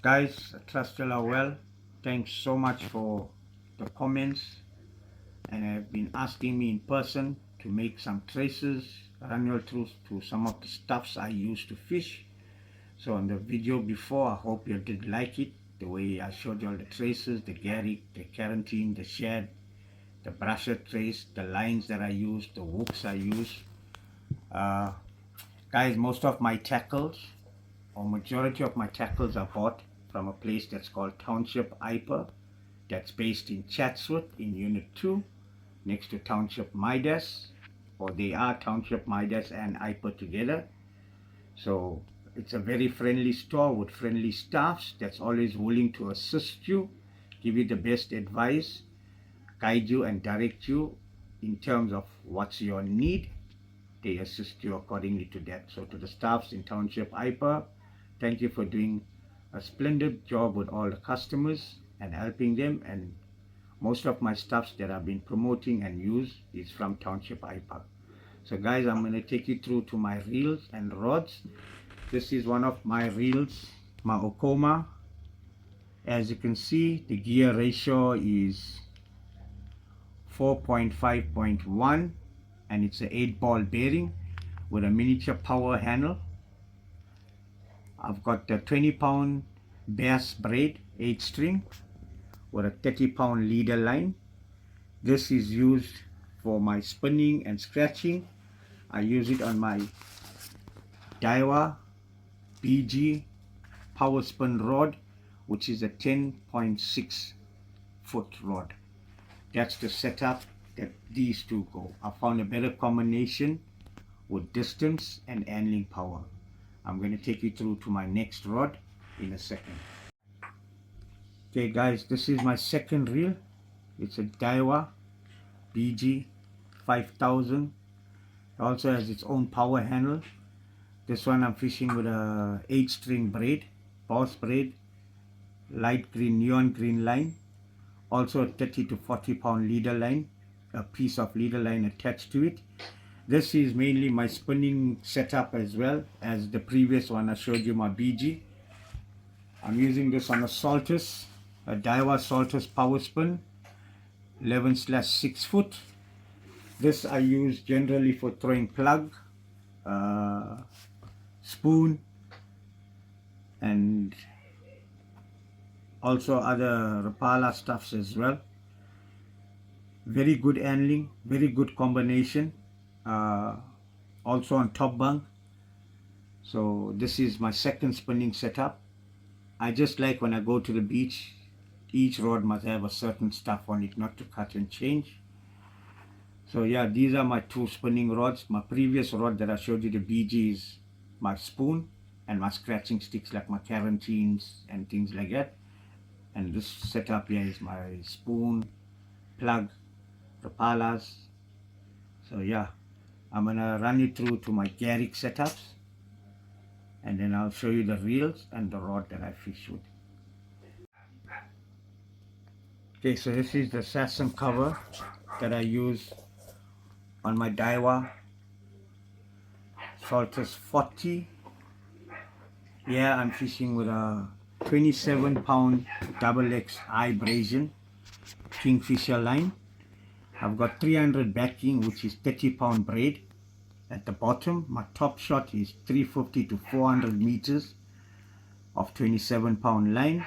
Guys, I trust you are well. Thanks so much for the comments, and have been asking me in person to make some traces, run you through to some of the stuffs I use to fish. So on the video before, I hope you did like it, the way I showed you all the traces, the garrick, the carantine, the shad, the brusher trace, the lines that I use, the hooks I use. Uh, Guys, most of my tackles, or majority of my tackles, are bought from a place that's called Township Hyper, that's based in Chatsworth in Unit 2, next to Township Midas, or they are Township Midas and Hyper together. So it's a very friendly store with friendly staffs that's always willing to assist you, give you the best advice, guide you and direct you in terms of what's your need. They assist you accordingly to that. So to the staffs in Township Hyper, thank you for doing a splendid job with all the customers and helping them. And most of my stuffs that I've been promoting and use is from Township Hyper. So guys, I'm going to take you through to my reels and rods. This is one of my reels, my Okoma. As you can see, the gear ratio is 4.5.1, and it's an 8-ball bearing with a miniature power handle. I've got the 20-pound bass braid 8 string with a 30-pound leader line. This is used for my spinning and scratching. I use it on my Daiwa BG power spin rod, which is a 10.6 foot rod. That's the setup that these two go. I found a better combination with distance and handling power. I'm going to take you through to my next rod in a second. Okay guys, this is my second reel. It's a Daiwa BG 5000. It also has its own power handle. This one I'm fishing with a 8 string braid, boss braid, light green, neon green line. Also a 30 to 40 pound leader line, a piece of leader line attached to it. This is mainly my spinning setup as well as the previous one I showed you, my BG. I'm using this on a Saltus, a Daiwa Saltus power spin, 11/6 foot. This I use generally for throwing plug, spoon, and also other Rapala stuffs as well. Very good handling, very good combination. Also on top bunk. So this is my second spinning setup. I just like when I go to the beach, each rod must have a certain stuff on it, not to cut and change. So yeah, these are my two spinning rods. My previous rod that I showed you, the BG, is my spoon and my scratching sticks like my carantines and things like that. And this setup here is my spoon, plug, Rapalas. So yeah, I'm gonna run you through to my garrick setups, and then I'll show you the reels and the rod that I fish with. Okay, so this is the assassin cover that I use on my Daiwa Saltus 40. Yeah, I'm fishing with a 27-pound XX high Brazilian Kingfisher line. I've got 300 backing, which is 30-pound braid at the bottom. My top shot is 350 to 400 meters of 27-pound line,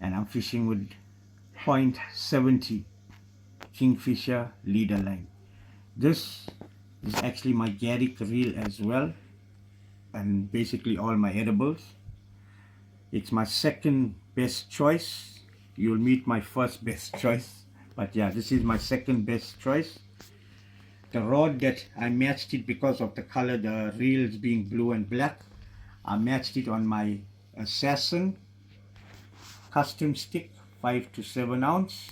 and I'm fishing with 0.70 Kingfisher leader line. This is actually my garrick reel as well, and basically all my edibles. It's my second best choice. You'll meet my first best choice, but yeah, this is my second best choice. The rod that I matched it because of the color, the reels being blue and black, I matched it on my Assassin custom stick, 5 to 7 ounce.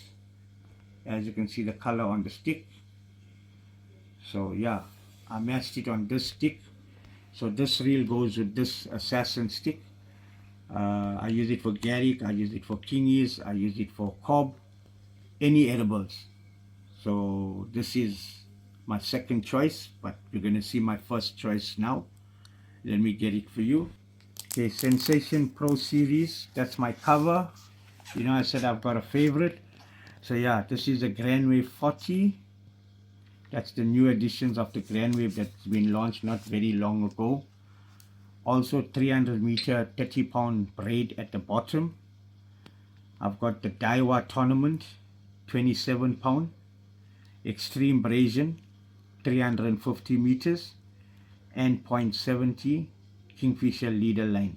As you can see, the color on the stick. So yeah, I matched it on this stick. So this reel goes with this Assassin stick. I use it for garrick, I use it for kingies, I use it for cob, any edibles. So this is my second choice, but you're going to see my first choice now. Let me get it for you. Okay, Sensation Pro Series, that's my cover. You know, I said I've got a favorite. So yeah, this is a Grand Wave 40. That's the new editions of the Grand Wave that's been launched not very long ago. Also 300 meter 30-pound braid at the bottom. I've got the Daiwa Tournament 27-pound Extreme Brazen 350 meters and 0.70 Kingfisher leader line.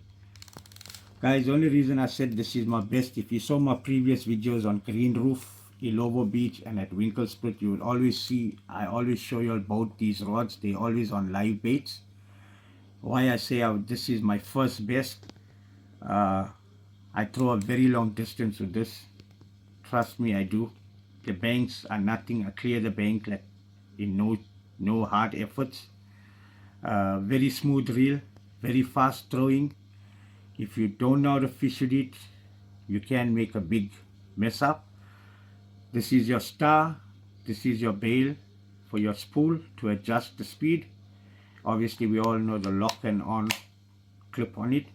Guys, the only reason I said this is my best, if you saw my previous videos on Green Roof, Ilovo Beach and at Winkle Split, you will always see, I always show you about these rods. They're always on live baits. Why I say this is my first best, I throw a very long distance with this. Trust me, I do. The banks are nothing. I clear the bank like in no hard efforts. Very smooth reel, very fast throwing. If you don't know how to fish with it, you can make a big mess up. This is your star. This is your bail for your spool to adjust the speed. Obviously, we all know the lock and on clip on it.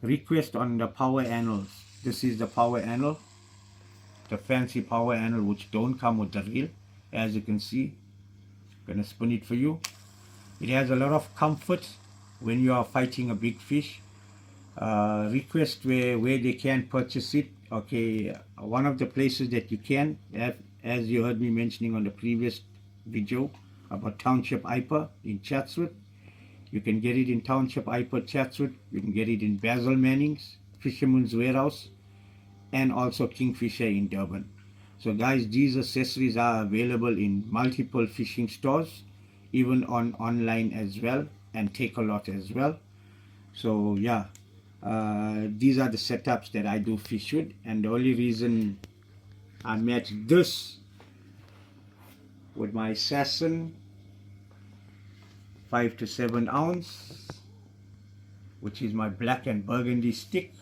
Request on the power handles. This is the power handle, the fancy power handle which don't come with the reel. As you can see, I'm gonna spin it for you. It has a lot of comfort when you are fighting a big fish. Request where they can purchase it. Okay, one of the places that you can, as you heard me mentioning on the previous video about Township IPA in Chatsworth, you can get it in Township IPA Chatsworth. You can get it in Basil Manning's Fisherman's Warehouse and also Kingfisher in Durban. So guys, these accessories are available in multiple fishing stores, even on online as well, and Take-A-Lot as well. So yeah, these are the setups that I do fish with, and the only reason I match this with my Assassin 5 to 7 ounce, which is my black and burgundy stick.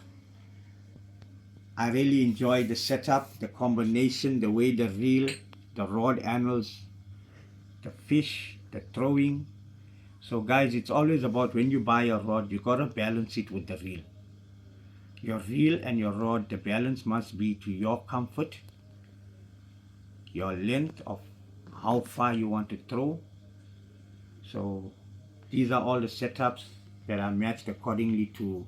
I really enjoy the setup, the combination, the way the reel, the rod handles, the fish, the throwing. So guys, it's always about when you buy a rod, you gotta balance it with the reel. Your reel and your rod, the balance must be to your comfort, your length of how far you want to throw. So these are all the setups that are matched accordingly to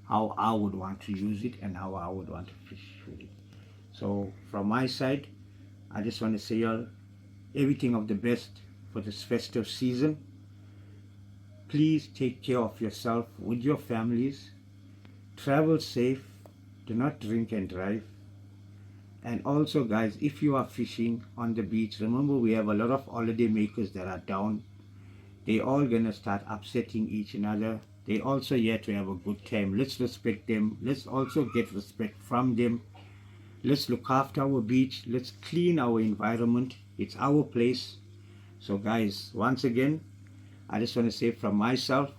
how I would want to use it and how I would want to fish with it. So from my side, I just want to say y'all everything of the best for this festive season. Please take care of yourself with your families. Travel safe. Do not drink and drive. And also guys, if you are fishing on the beach, remember we have a lot of holiday makers that are down. They all gonna start upsetting each other. They also here to have a good time. Let's respect them. Let's also get respect from them. Let's look after our beach. Let's clean our environment. It's our place. So guys, once again, I just want to say from myself,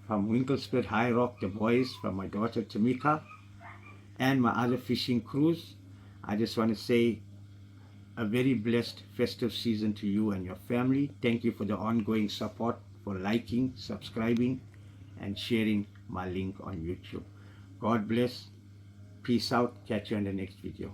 from Winkle Split, High Rock, the boys, from my daughter Tamika, and my other fishing crews, I just want to say a very blessed festive season to you and your family. Thank you for the ongoing support, for liking, subscribing, and sharing my link on YouTube. God bless. Peace out. Catch you in the next video.